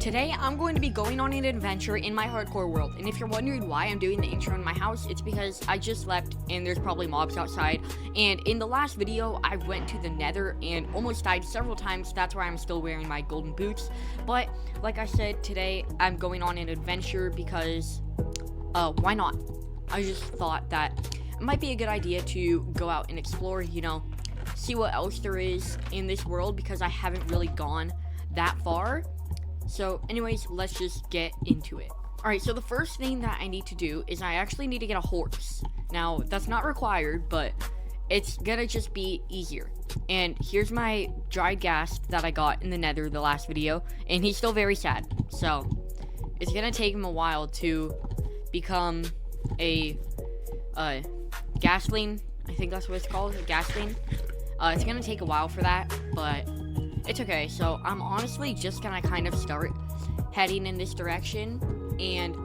Today, I'm going to be going on an adventure in my hardcore world, and if you're wondering why I'm doing the intro in my house, it's because I just left and there's probably mobs outside, and in the last video, I went to the nether and almost died several times. That's why I'm still wearing my golden boots, but like I said, today, I'm going on an adventure because, why not? I just thought that it might be a good idea to go out and explore, see what else there is in this world, because I haven't really gone that far. So anyways, let's just get into it. Alright, so the first thing that I need to do is I actually need to get a horse. Now, that's not required, but it's gonna just be easier. And here's my dried gas that I got in the nether the last video, and he's still very sad. So, it's gonna take him a while to become a, gasling. I think that's what it's called, a gasling. It's gonna take a while for that, but it's okay. So I'm honestly just gonna kind of start heading in this direction and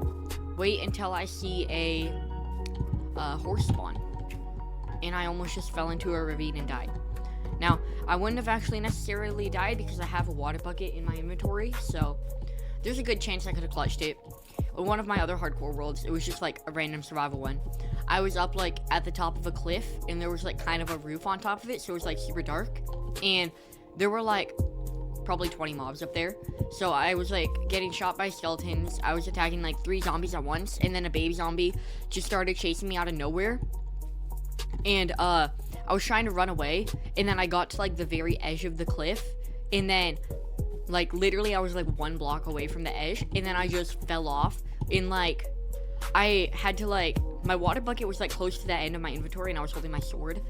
wait until I see a horse spawn. And I almost just fell into a ravine and died. Now, I wouldn't have actually necessarily died because I have a water bucket in my inventory, so there's a good chance I could have clutched it. In one of my other hardcore worlds, it was just like a random survival one. I was up like at the top of a cliff, and there was like kind of a roof on top of it, so it was like super dark, and there were like probably 20 mobs up there. So I was like getting shot by skeletons. I was attacking like 3 zombies at once, and then a baby zombie just started chasing me out of nowhere. And I was trying to run away, and then I got to like the very edge of the cliff, and then like literally I was like 1 block away from the edge, and then I just fell off. And like I had to like, my water bucket was like close to the end of my inventory, and I was holding my sword,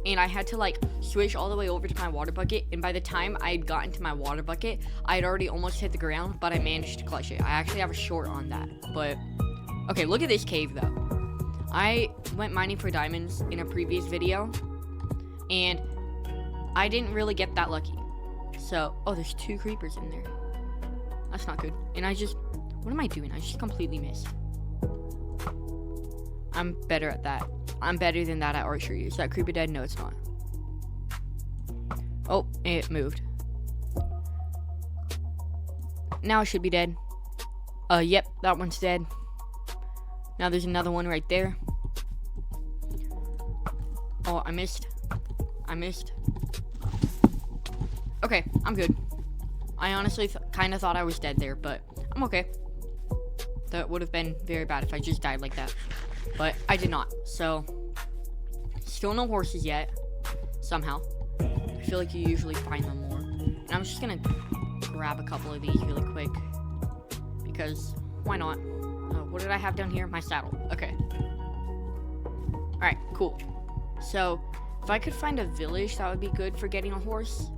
and I had to like switch all the way over to my water bucket, and by the time I had gotten to my water bucket, I had already almost hit the ground, but I managed to clutch it. I actually have a short on that. But okay, look at this cave though. I went mining for diamonds in a previous video, and I didn't really get that lucky. So, oh, there's 2 creepers in there. That's not good. And what am I doing? I just completely missed. I'm better at that. I'm better than that at archery. Is that creeper dead? No, it's not. Oh, it moved. Now it should be dead. Yep, that one's dead. Now there's another one right there. Oh, I missed. Okay, I'm good. I honestly kind of thought I was dead there, but I'm okay. That would have been very bad if I just died like that. But I did not. So, still no horses yet. Somehow. I feel like you usually find them more. And I'm just gonna grab a couple of these really quick, because why not? What did I have down here? My saddle. Okay. Alright, cool. So, if I could find a village that would be good for getting a horse,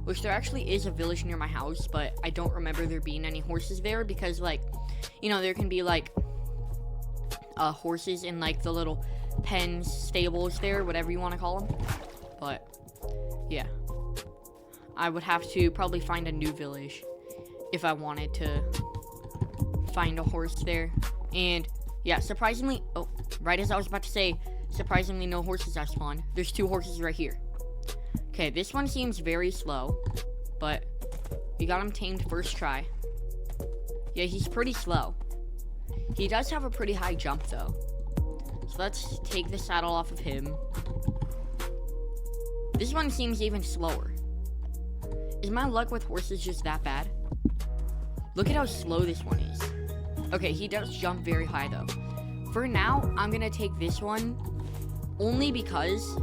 which there actually is a village near my house, but I don't remember there being any horses there, because like, there can be like horses in like the little pens, stables there, whatever you want to call them. But yeah, I would have to probably find a new village if I wanted to find a horse there. And yeah, surprisingly, oh, right as I was about to say, surprisingly no horses have spawned. There's 2 horses right here. Okay, this one seems very slow, but we got him tamed first try. Yeah, he's pretty slow. He does have a pretty high jump though. So let's take the saddle off of him. This one seems even slower. Is my luck with horses just that bad? Look at how slow this one is. Okay, he does jump very high though. For now, I'm gonna take this one only because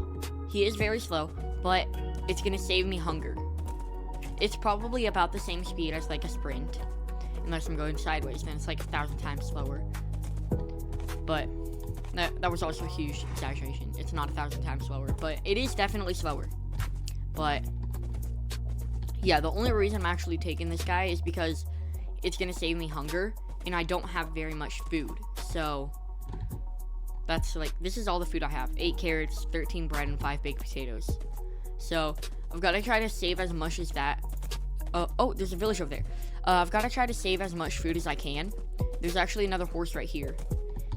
he is very slow, but it's gonna save me hunger. It's probably about the same speed as like a sprint. Unless I'm going sideways, then it's like 1,000 times slower. But that was also a huge exaggeration. It's not 1,000 times slower, but it is definitely slower. But yeah, the only reason I'm actually taking this guy is because it's gonna save me hunger, and I don't have very much food. So that's like, this is all the food I have: 8 carrots, 13 bread, and 5 baked potatoes. So I've got to try to save as much as that. Oh, there's a village over there. I've got to try to save as much food as I can. There's actually another horse right here.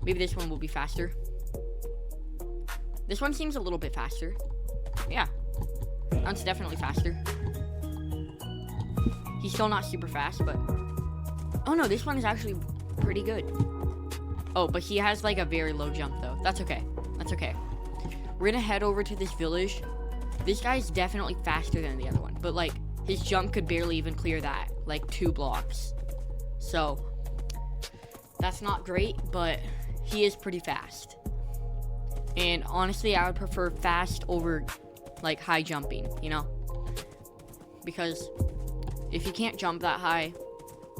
Maybe this one will be faster. This one seems a little bit faster. Yeah, that's definitely faster. He's still not super fast, but Oh no, this one is actually pretty good. Oh, but he has like a very low jump though. That's okay. That's okay. We're gonna head over to this village. This guy's definitely faster than the other one, but like his jump could barely even clear that, like 2 blocks. So that's not great, but he is pretty fast. And honestly, I would prefer fast over like high jumping, you know? Because if you can't jump that high,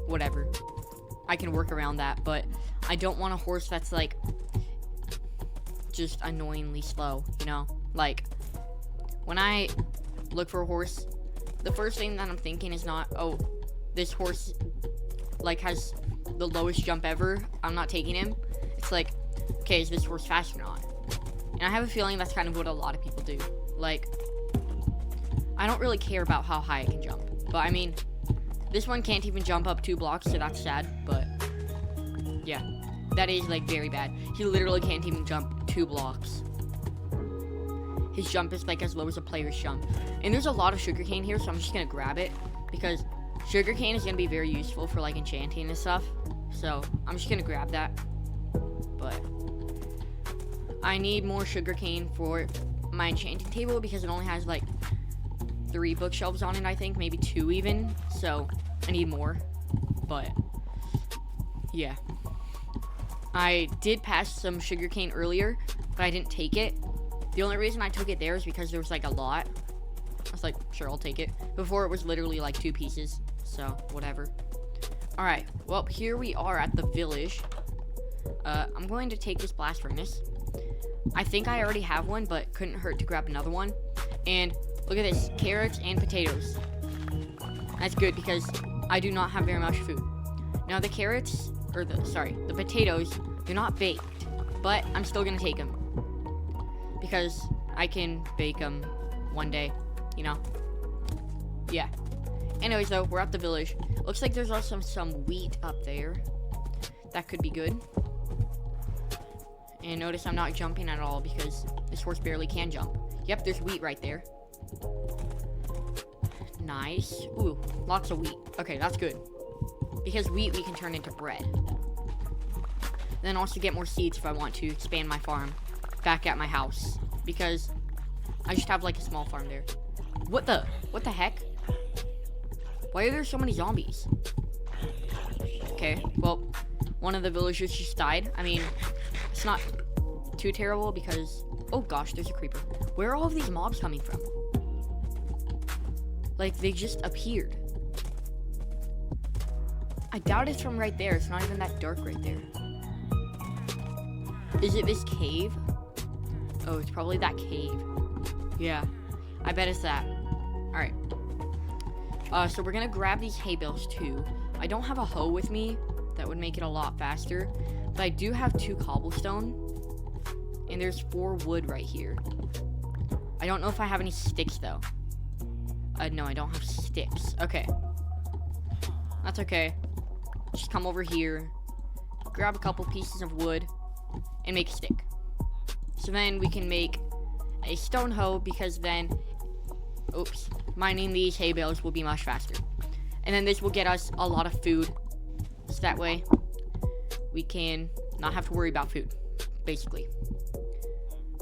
whatever. I can work around that, but I don't want a horse that's like just annoyingly slow, you know? Like when I look for a horse, the first thing that I'm thinking is not, oh, this horse like has the lowest jump ever, I'm not taking him. It's like, okay, is this horse fast or not? And I have a feeling that's kind of what a lot of people do. Like, I don't really care about how high I can jump, but I mean, this one can't even jump up 2 blocks, so that's sad, but yeah, that is like very bad. He literally can't even jump 2 blocks. His jump is like as low as a player's jump. And there's a lot of sugarcane here, so I'm just gonna grab it because sugarcane is gonna be very useful for like enchanting and stuff. So I'm just gonna grab that. But I need more sugarcane for my enchanting table because it only has like 3 bookshelves on it, I think, maybe 2 even. So I need more. But yeah, I did pass some sugarcane earlier, but I didn't take it. The only reason I took it there is because there was like a lot. I was like, sure, I'll take it. Before it was literally like 2 pieces, so whatever. Alright, well, here we are at the village. I'm going to take this blast furnace. I think I already have one, but couldn't hurt to grab another one. And look at this, carrots and potatoes. That's good because I do not have very much food. Now the carrots, or the potatoes, they're not baked, but I'm still gonna take them because I can bake them one day, you know? Yeah. Anyways, though, we're at the village. Looks like there's also some wheat up there. That could be good. And notice I'm not jumping at all because this horse barely can jump. Yep, there's wheat right there. Nice. Ooh, lots of wheat. Okay, that's good. Because wheat we can turn into bread. Then also get more seeds if I want to expand my farm back at my house. Because I just have like a small farm there. What the heck? Why are there so many zombies? Okay, well, one of the villagers just died. I mean, it's not too terrible because... Oh gosh, there's a creeper. Where are all of these mobs coming from? Like, they just appeared. I doubt it's from right there. It's not even that dark right there. Is it this cave? Oh, it's probably that cave. Yeah, I bet it's that. Alright. So we're gonna grab these hay bales too. I don't have a hoe with me. That would make it a lot faster. But I do have 2 cobblestone. And there's 4 wood right here. I don't know if I have any sticks though. No, I don't have sticks. Okay. That's okay. Just come over here. Grab a couple pieces of wood. And make a stick. So then we can make a stone hoe because then... Oops. Mining these hay bales will be much faster. And then this will get us a lot of food. So that way, we can not have to worry about food, basically.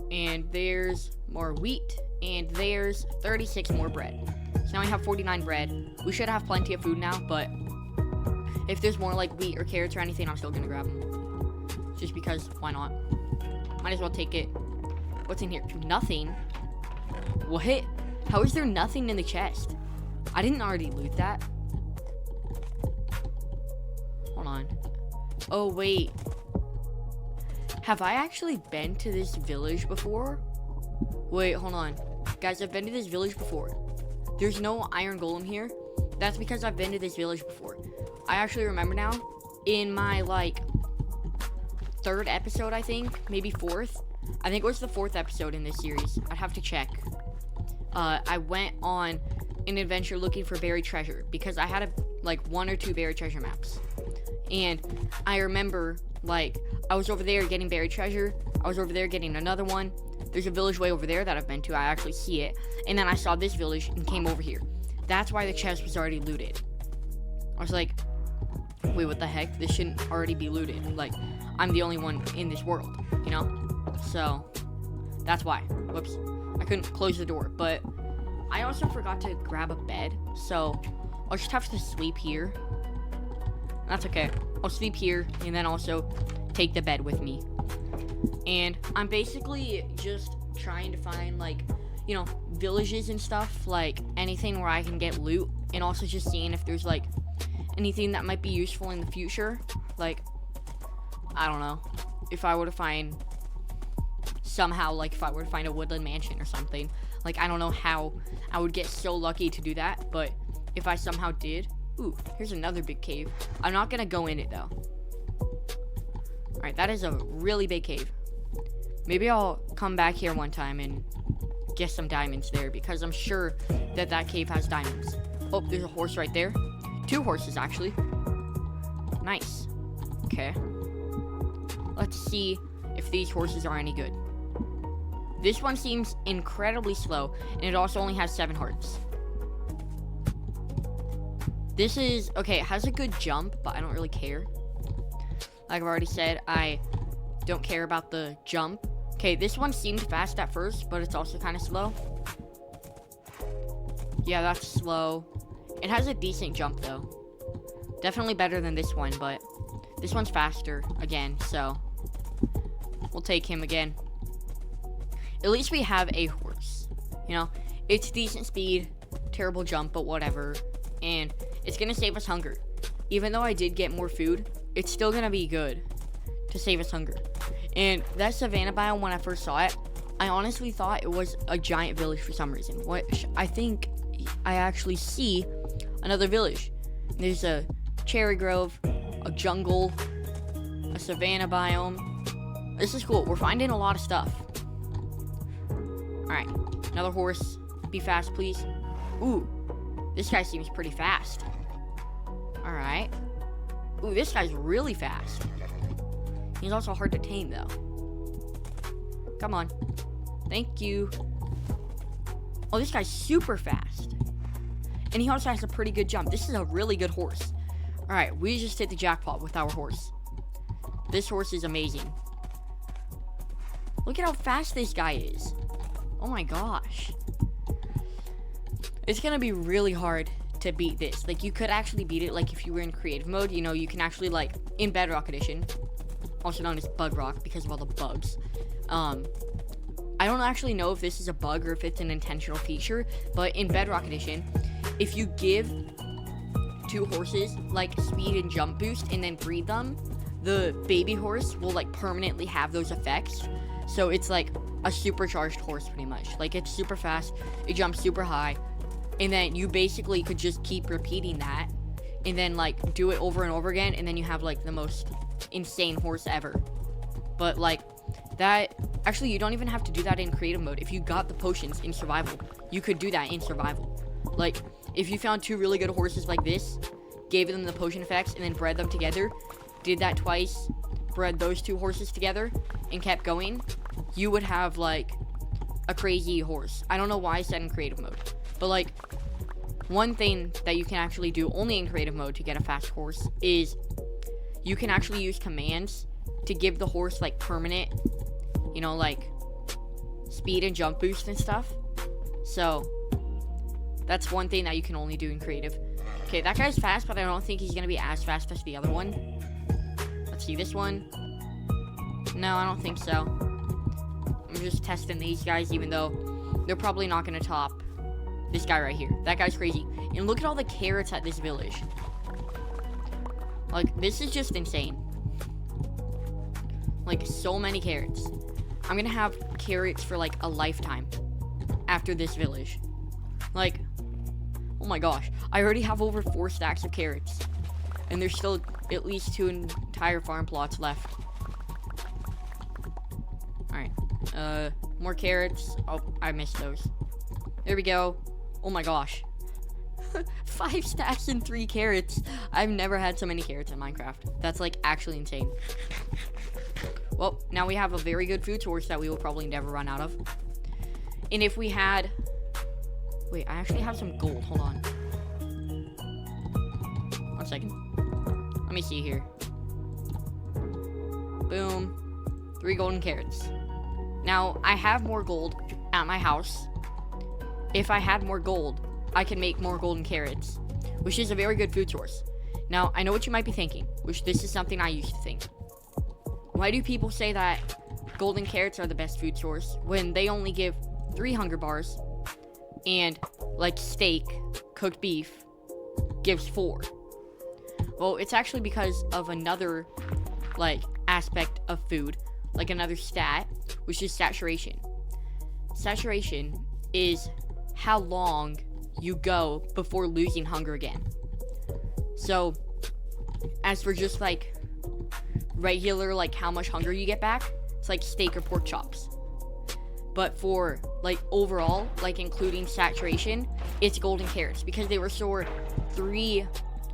And there's more wheat, and there's 36 more bread. So now we have 49 bread. We should have plenty of food now, but if there's more like wheat or carrots or anything, I'm still gonna grab them. Just because, why not? Might as well take it. What's in here? Nothing. What? How is there nothing in the chest? I didn't already loot that. Hold on. Oh, wait. Have I actually been to this village before? Wait, hold on. Guys, I've been to this village before. There's no iron golem here. That's because I've been to this village before. I actually remember now. In my, like, 3rd episode, I think. Maybe 4th. I think it was the 4th episode in this series. I'd have to check. I went on an adventure looking for buried treasure. Because I had, like, 1 or 2 buried treasure maps. And I remember, like, I was over there getting buried treasure. I was over there getting another one. There's a village way over there that I've been to. I actually see it. And then I saw this village and came over here. That's why the chest was already looted. I was like, Wait, what the heck? This shouldn't already be looted. Like, I'm the only one in this world, you know? So, that's why. Whoops. I couldn't close the door, but I also forgot to grab a bed, so I'll just have to sleep here. That's okay. I'll sleep here, and then also take the bed with me. And I'm basically just trying to find, like, you know, villages and stuff, like anything where I can get loot, and also just seeing if there's, like, anything that might be useful in the future. Like, I don't know, if I were to find somehow, like, if I were to find a woodland mansion or something, like, I don't know how I would get so lucky to do that, but if I somehow did. Ooh, here's another big cave. I'm not gonna go in it, though. Alright, that is a really big cave. Maybe I'll come back here one time and get some diamonds there, because I'm sure that that cave has diamonds. Oh, there's a horse right there. 2 horses, actually. Nice. Okay. Let's see if these horses are any good. This one seems incredibly slow, and it also only has 7 hearts. This is, okay, it has a good jump, but I don't really care. Like I've already said, I don't care about the jump. Okay, this one seemed fast at first, but it's also kind of slow. Yeah, that's slow. It has a decent jump, though. Definitely better than this one, but this one's faster, again, so we'll take him again. At least we have a horse, you know? It's decent speed, terrible jump, but whatever. And it's gonna save us hunger. Even though I did get more food, it's still gonna be good to save us hunger. And that savanna biome, when I first saw it, I honestly thought it was a giant village for some reason, which I think I actually see another village. There's a cherry grove, a jungle, a savanna biome. This is cool. We're finding a lot of stuff. Alright, another horse. Be fast, please. Ooh, this guy seems pretty fast. Alright. Ooh, this guy's really fast. He's also hard to tame, though. Come on. Thank you. Oh, this guy's super fast. And he also has a pretty good jump. This is a really good horse. Alright, we just hit the jackpot with our horse. This horse is amazing. Look at how fast this guy is. Oh my gosh. It's gonna be really hard to beat this. Like, you could actually beat it, like, if you were in creative mode. You know, you can actually, like, in Bedrock Edition, also known as Bedrock because of all the bugs. I don't actually know if this is a bug or if it's an intentional feature, but in Bedrock Edition, if you give 2 horses, like, speed and jump boost and then breed them, the baby horse will, like, permanently have those effects. So it's, like, a supercharged horse, pretty much. Like, it's super fast, it jumps super high, and then you basically could just keep repeating that, and then, like, do it over and over again, and then you have, like, the most insane horse ever. But, like, that, actually, you don't even have to do that in creative mode. If you got the potions in survival, you could do that in survival. Like, if you found 2 really good horses like this, gave them the potion effects, and then bred them together, did that twice, bred those 2 horses together, and kept going, you would have, like, a crazy horse. I don't know why I said in creative mode, but, like, one thing that you can actually do only in creative mode to get a fast horse is you can actually use commands to give the horse, like, permanent, you know, like, speed and jump boost and stuff. So that's one thing that you can only do in creative. Okay, that guy's fast, but I don't think he's gonna be as fast as the other one. Let's see, this one. No, I don't think so. I'm just testing these guys, even though they're probably not gonna top this guy right here. That guy's crazy. And look at all the carrots at this village. Like, this is just insane. Like, so many carrots. I'm gonna have carrots for, like, a lifetime after this village. Like, oh my gosh. I already have over 4 stacks of carrots. And there's still at least 2 entire farm plots left. Alright. More carrots. Oh, I missed those. There we go. Oh my gosh. 5 stacks and 3 carrots. I've never had so many carrots in Minecraft. That's, like, actually insane. Well, now we have a very good food source that we will probably never run out of. And if we had... Wait, I actually have some gold. Hold on. 1 second. Let me see here. Boom. 3 golden carrots. Now, I have more gold at my house. If I had more gold, I can make more golden carrots, which is a very good food source. Now, I know what you might be thinking, which this is something I used to think. Why do people say that golden carrots are the best food source when they only give 3 hunger bars and, like, steak, cooked beef, gives 4? Well, it's actually because of another, like, aspect of food, like another stat, which is saturation. Saturation is how long you go before losing hunger again. So, as for just, like, regular, like, how much hunger you get back, it's like steak or pork chops. But for, like, overall, like, including saturation, it's golden carrots, because they restore 3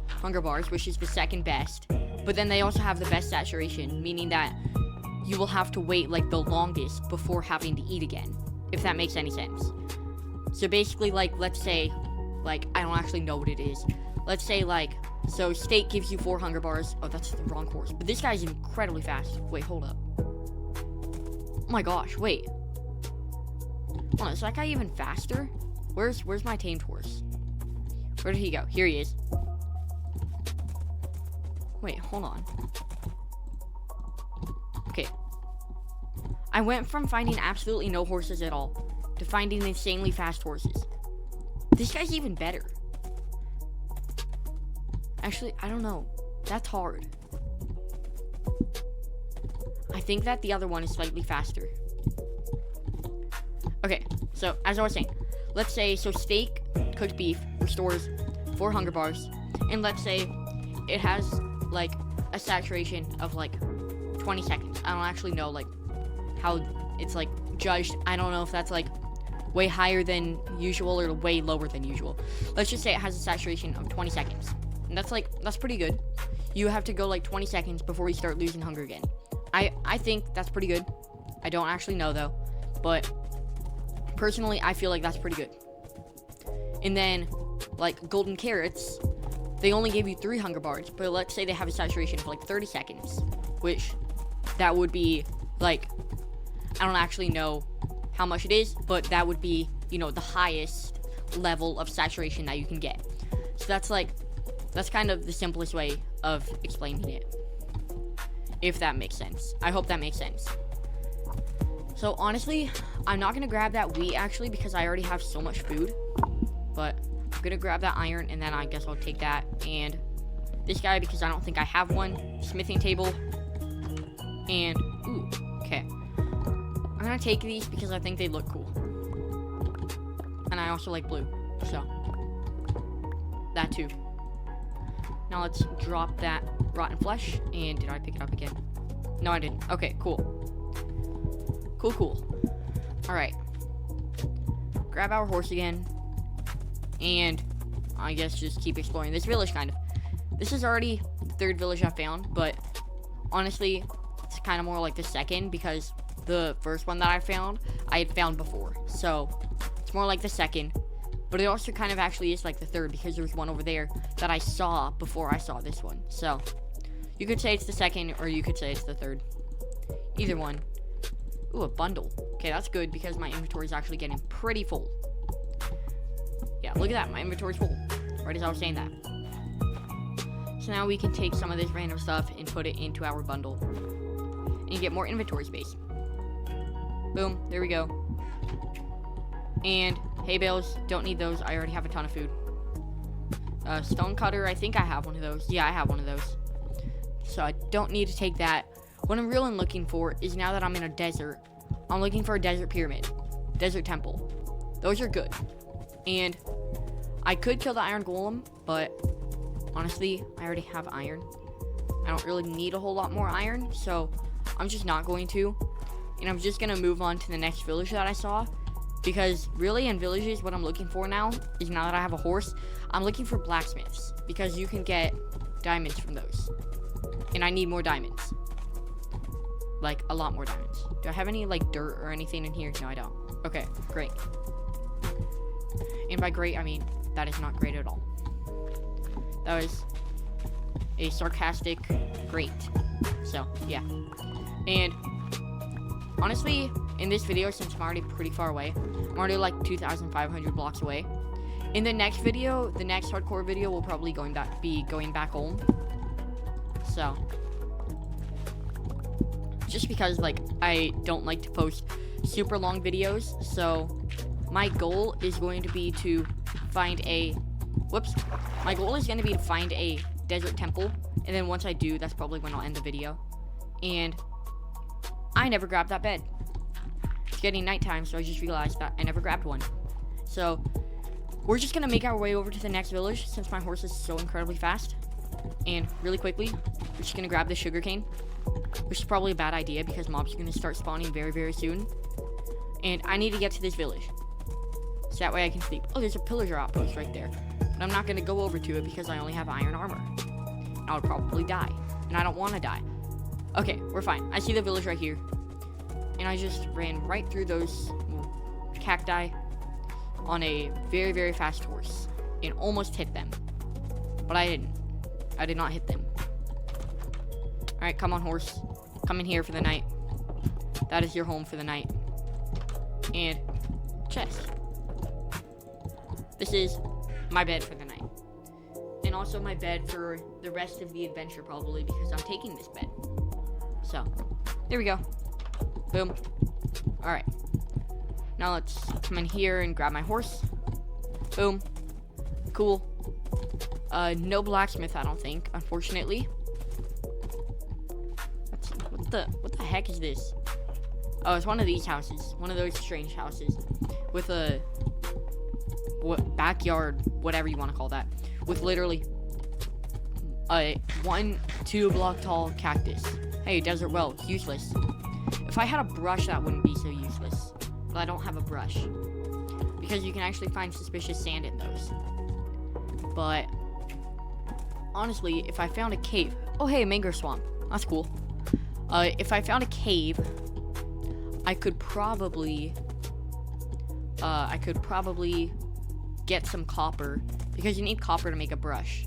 hunger bars, which is the second best, but then they also have the best saturation, meaning that you will have to wait, like, the longest before having to eat again, if that makes any sense. So basically, like, let's say, like, I don't actually know what it is. Let's say, like, so steak gives you 4 hunger bars. Oh, that's the wrong horse. But this guy's incredibly fast. Wait, hold up. Oh my gosh, wait. Hold on, is that guy even faster? Where's my tamed horse? Where did he go? Here he is. Wait, hold on. Okay. I went from finding absolutely no horses at all to finding insanely fast horses. This guy's even better. Actually, I don't know. That's hard. I think that the other one is slightly faster. Okay, so as I was saying, let's say, so steak, cooked beef, restores 4 hunger bars, and let's say it has, like, a saturation of, like, 20 seconds. I don't actually know, like, how it's, like, judged. I don't know if that's, like, way higher than usual or way lower than usual. Let's just say it has a saturation of 20 seconds. And that's, like, that's pretty good. You have to go, like, 20 seconds before you start losing hunger again. I think that's pretty good. I don't actually know, though. But personally, I feel like that's pretty good. And then, like, golden carrots, they only give you 3 hunger bars, but let's say they have a saturation of, like, 30 seconds, which that would be, like, I don't actually know how much it is, but that would be, you know, the highest level of saturation that you can get. So that's, like, that's kind of the simplest way of explaining it, if that makes sense. I hope that makes sense. So honestly, I'm not gonna grab that wheat actually because I already have so much food, but I'm gonna grab that iron, and then I guess I'll take that and this guy because I don't think I have one. Smithing table, and ooh, okay. I'm gonna take these because I think they look cool, and I also like blue, so that too. Now let's drop that rotten flesh, and did I pick it up again? No, I didn't. Okay, cool. Cool. Alright. Grab our horse again, and I guess just keep exploring this village, kind of. This is already the 3rd village I found, but honestly, it's kind of more like the 2nd, because the first one that I had found before. So, it's more like the 2nd. But it also kind of actually is like the 3rd, because there's one over there that I saw before I saw this one. So, you could say it's the 2nd, or you could say it's the 3rd. Either one. Ooh, a bundle. Okay, that's good, because my inventory is actually getting pretty full. Yeah, look at that. My inventory's full. Right as I was saying that. So now we can take some of this random stuff and put it into our bundle. And get more inventory space. Boom. There we go. And hay bales, don't need those. I already have a ton of food. Stone cutter, I think I have one of those. Yeah, I have one of those. So I don't need to take that. What I'm really looking for is, now that I'm in a desert, I'm looking for a desert pyramid. Desert temple. Those are good. And I could kill the iron golem, but honestly, I already have iron. I don't really need a whole lot more iron, so I'm just not going to. And I'm just going to move on to the next village that I saw. Because really, in villages, what I'm looking for now is, now that I have a horse, I'm looking for blacksmiths, because you can get diamonds from those. And I need more diamonds. Like, a lot more diamonds. Do I have any, like, dirt or anything in here? No, I don't. Okay, great. And by great, I mean, that is not great at all. That was a sarcastic great. So, yeah. And honestly, in this video, since I'm already pretty far away, I'm already like 2,500 blocks away. In the next video, the next hardcore video, will probably be going back home. So, just because like I don't like to post super long videos, so my goal is going to be to find a desert temple, and then once I do, that's probably when I'll end the video. And I never grabbed that bed. It's getting nighttime, so I just realized that I never grabbed one. So we're just gonna make our way over to the next village since my horse is so incredibly fast. And really quickly, we're just gonna grab the sugarcane, which is probably a bad idea because mobs are gonna start spawning very, very soon. And I need to get to this village, so that way I can sleep. Oh, there's a pillager outpost right there. But I'm not gonna go over to it because I only have iron armor. I would probably die, and I don't wanna die. Okay, we're fine. I see the village right here. And I just ran right through those cacti on a very, very fast horse and almost hit them. But I didn't. I did not hit them. Alright, come on, horse. Come in here for the night. That is your home for the night. And chest. This is my bed for the night. And also my bed for the rest of the adventure, probably, because I'm taking this bed. So, there we go. Boom. Alright. Now let's come in here and grab my horse. Boom. Cool. No blacksmith, I don't think, unfortunately. What the heck is this? Oh, it's one of these houses. One of those strange houses. With a backyard, whatever you want to call that. With literally a 1-2 block tall cactus. Hey, desert well, useless. If I had a brush, that wouldn't be so useless. But I don't have a brush. Because you can actually find suspicious sand in those. But honestly, if I found a cave... Oh, hey, a mangrove swamp. That's cool. If I found a cave, I could probably get some copper, because you need copper to make a brush.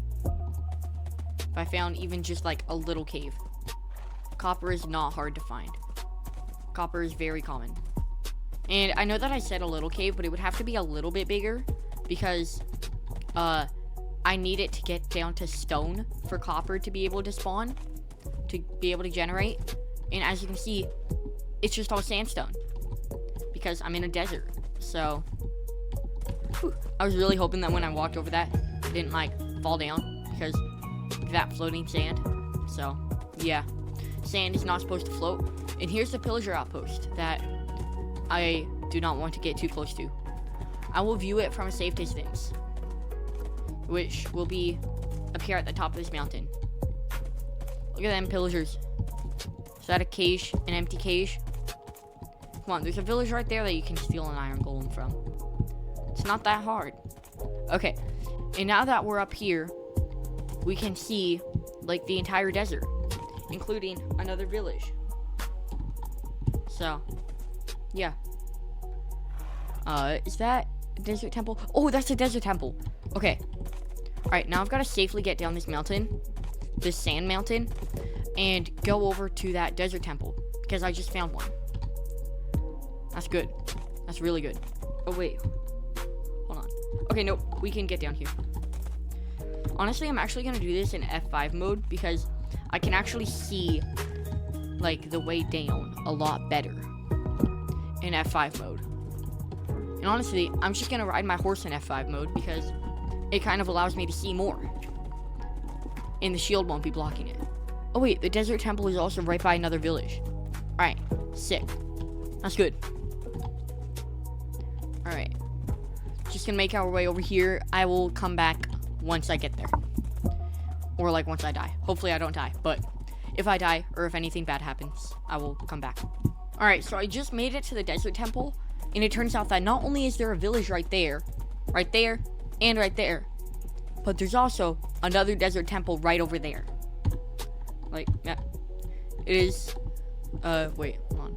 If I found even just like a little cave. Copper is not hard to find. Copper is very common. And I know that I said a little cave, but it would have to be a little bit bigger, because I need it to get down to stone for copper to be able to spawn, to be able to generate. And as you can see, it's just all sandstone, because I'm in a desert. So I was really hoping that when I walked over that, it didn't like fall down, because of that floating sand. So yeah, sand is not supposed to float. And here's the pillager outpost that I do not want to get too close to. I will view it from a safe distance, which will be up here at the top of this mountain. Look at them pillagers. Is that a cage? An empty cage? Come on, there's a village right there that you can steal an iron golem from. It's not that hard. Okay, and now that we're up here, we can see like the entire desert, including another village. So, yeah. Is that a desert temple? Oh, that's a desert temple. Okay. Alright, now I've got to safely get down this mountain, this sand mountain, and go over to that desert temple, because I just found one. That's good. That's really good. Oh, wait. Hold on. Okay, nope. We can get down here. Honestly, I'm actually going to do this in F5 mode, because I can actually see, like, the way down a lot better in F5 mode. And honestly, I'm just going to ride my horse in F5 mode, because it kind of allows me to see more. And the shield won't be blocking it. Oh wait, the desert temple is also right by another village. Alright, sick. That's good. Alright. Just gonna make our way over here. I will come back once I get there. Or like once I die. Hopefully I don't die. But if I die, or if anything bad happens, I will come back. Alright, so I just made it to the desert temple. And it turns out that not only is there a village right there, and right there, but there's also another desert temple right over there. Like, yeah. It is, wait, hold on.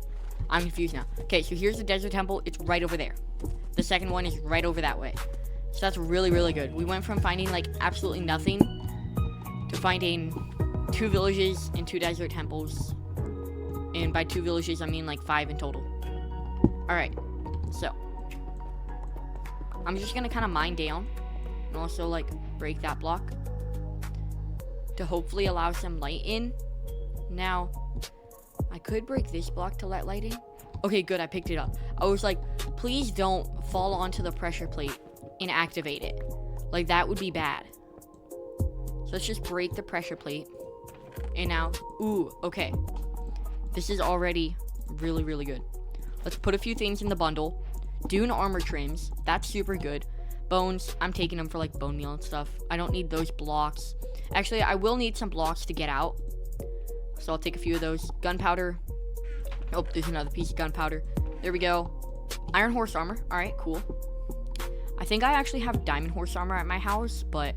I'm confused now. Okay, so here's the desert temple. It's right over there. The second one is right over that way. So that's really, really good. We went from finding, like, absolutely nothing to finding 2 villages and 2 desert temples. And by 2 villages, I mean like 5 in total. Alright, so I'm just gonna kind of mine down and also like break that block to hopefully allow some light in. Now, I could break this block to let light in. Okay, good, I picked it up. I was like, please don't fall onto the pressure plate and activate it. Like, that would be bad. So let's just break the pressure plate. And now, ooh, okay. This is already really, really good. Let's put a few things in the bundle. Dune armor trims, that's super good. Bones, I'm taking them for like bone meal and stuff. I don't need those blocks. Actually, I will need some blocks to get out. So I'll take a few of those. Gunpowder. Oh, there's another piece of gunpowder. There we go. Iron horse armor. Alright, cool. I think I actually have diamond horse armor at my house, but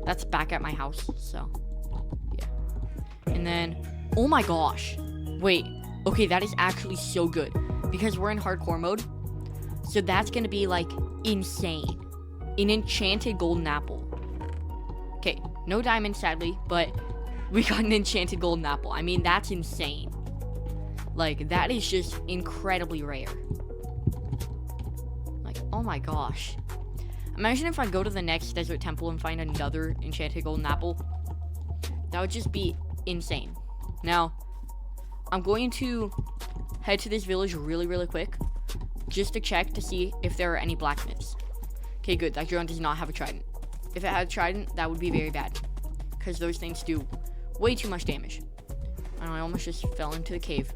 that's back at my house, so yeah. And then, oh my gosh. Wait, okay, that is actually so good because we're in hardcore mode. So that's gonna be like insane. An enchanted golden apple. Okay, no diamond sadly, but we got an enchanted golden apple. I mean, that's insane. Like, that is just incredibly rare. Like, oh my gosh. Imagine if I go to the next desert temple and find another enchanted golden apple. That would just be insane. Now, I'm going to head to this village really, really quick. Just to check to see if there are any blacksmiths. Okay, good. That drone does not have a trident. If it had a trident, that would be very bad. Because those things do way too much damage. I don't know, I almost just fell into the cave.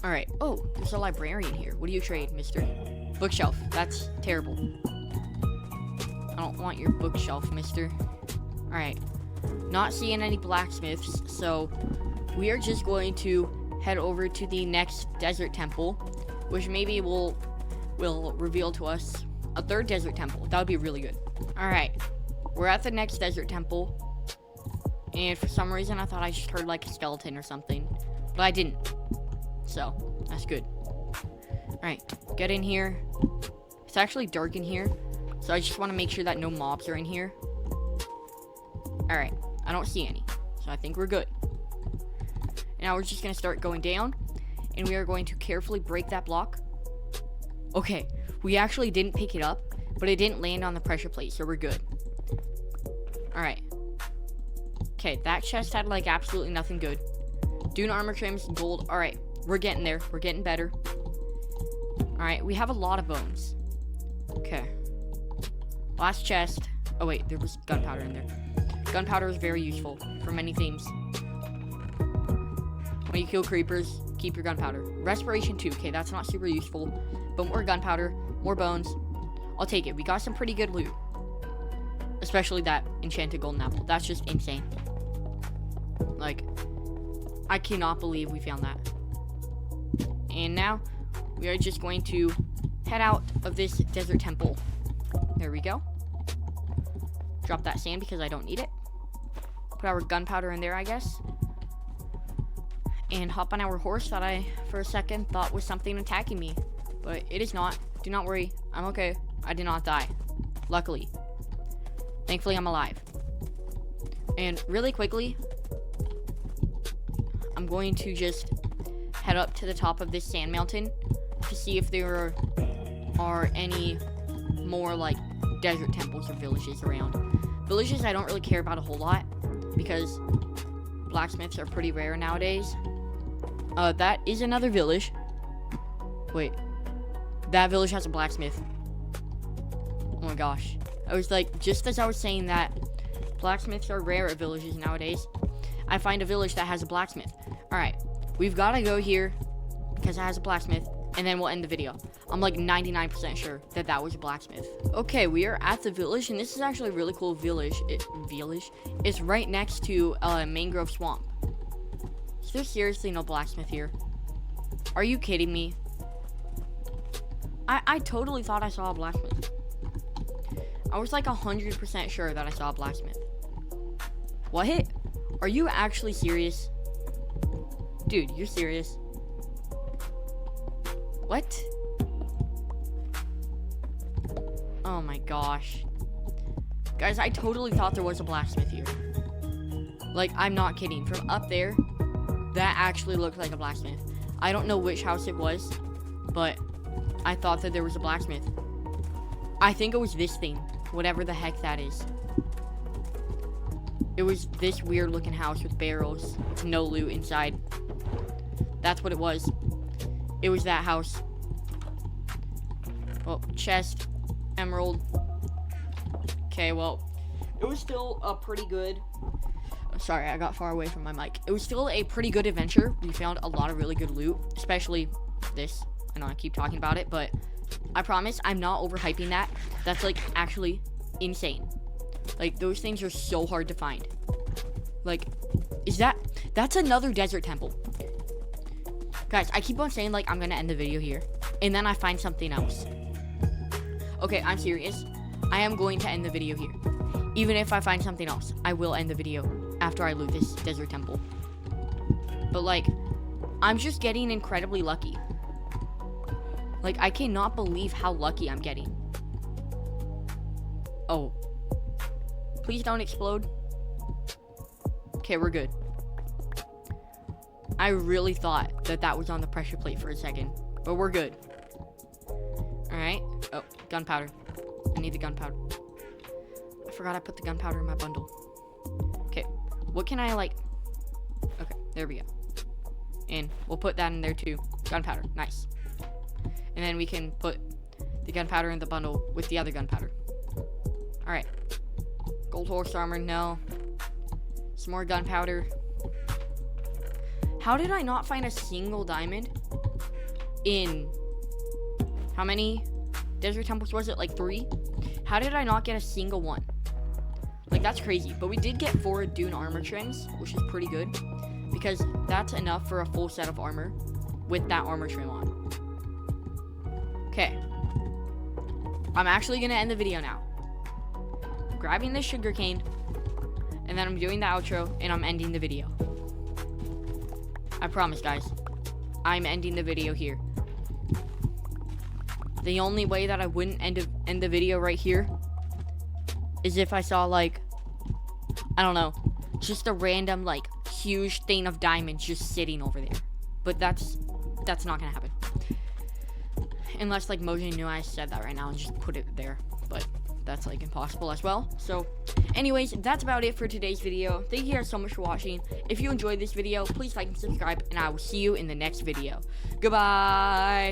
Alright. Oh, there's a librarian here. What do you trade, mister? Bookshelf. That's terrible. I don't want your bookshelf, mister. Alright. Not seeing any blacksmiths, so we are just going to head over to the next desert temple, which maybe will reveal to us a 3rd desert temple. That would be really good. Alright. We're at the next desert temple. And for some reason, I thought I just heard like a skeleton or something. But I didn't. So, that's good. Alright, get in here. It's actually dark in here. So I just want to make sure that no mobs are in here. Alright, I don't see any. So I think we're good. Now we're just going to start going down. And we are going to carefully break that block. Okay, we actually didn't pick it up. But it didn't land on the pressure plate, so we're good. Alright. Okay, that chest had like absolutely nothing good. Dune armor trims, gold. Alright, we're getting there. We're getting better. Alright, we have a lot of bones. Okay. Last chest. Oh wait, there was gunpowder in there. Gunpowder is very useful for many things. When you kill creepers, keep your gunpowder. Respiration 2. Okay, that's not super useful. But more gunpowder, more bones. I'll take it. We got some pretty good loot. Especially that enchanted golden apple. That's just insane. Like, I cannot believe we found that. And now, we are just going to head out of this desert temple. There we go. Drop that sand because I don't need it. Put our gunpowder in there, I guess. And hop on our horse that I, for a second, thought was something attacking me. But it is not. Do not worry. I'm okay. I did not die. Luckily. Thankfully, I'm alive. And really quickly, I'm going to just head up to the top of this sand mountain to see if there are any more, like, desert temples or villages around. Villages I don't really care about a whole lot because blacksmiths are pretty rare nowadays. That is another village. Wait. That village has a blacksmith. Oh my gosh. I was like, just as I was saying that blacksmiths are rare at villages nowadays, I find a village that has a blacksmith. Alright, we've got to go here because it has a blacksmith, and then we'll end the video. I'm like 99% sure that that was a blacksmith. Okay, we are at the village, and this is actually a really cool village. It's right next to a mangrove swamp. Is there seriously no blacksmith here? Are you kidding me? I totally thought I saw a blacksmith. I was like 100% sure that I saw a blacksmith. What? Are you actually serious? Dude, you're serious. What? Oh my gosh. Guys, I totally thought there was a blacksmith here. Like, I'm not kidding. From up there, that actually looked like a blacksmith. I don't know which house it was, but I thought that there was a blacksmith. I think it was this thing, whatever the heck that is. It was this weird looking house with barrels, no loot inside. That's what it was. It was that house. Oh, chest, emerald. Okay, well, it was still a pretty good... Sorry, I got far away from my mic. It was still a pretty good adventure. We found a lot of really good loot, especially this. I know I keep talking about it, but I promise I'm not overhyping that. That's, like, actually insane. Like, those things are so hard to find. Like, that's another desert temple. Guys, I keep on saying, like, I'm gonna end the video here, and then I find something else. Okay, I'm serious. I am going to end the video here. Even if I find something else, I will end the video after I loot this desert temple. But, like, I'm just getting incredibly lucky. Like, I cannot believe how lucky I'm getting. Oh. Please don't explode. Okay, we're good. I really thought that that was on the pressure plate for a second, but we're good. Alright. Oh, gunpowder. I need the gunpowder. I forgot I put the gunpowder in my bundle. Okay, what can I, like... Okay, there we go. And we'll put that in there too. Gunpowder, nice. And then we can put the gunpowder in the bundle with the other gunpowder. Alright. Gold horse armor, no. Some more gunpowder. How did I not find a single diamond in... How many desert temples was it? Like 3? How did I not get a single one? Like, that's crazy. But we did get 4 dune armor trims, which is pretty good, because that's enough for a full set of armor with that armor trim on. Okay. I'm actually going to end the video now. I'm grabbing this sugarcane, and then I'm doing the outro, and I'm ending the video. I promise, guys. I'm ending the video here. The only way that I wouldn't end the video right here is if I saw, like, I don't know, just a random, like, huge thing of diamonds just sitting over there. But that's not gonna happen. Unless, like, Mojang knew I said that right now and just put it there. But that's, like, impossible as well. So, anyways, that's about it for today's video. Thank you guys so much for watching. If you enjoyed this video, please like and subscribe, and I will see you in the next video. Goodbye!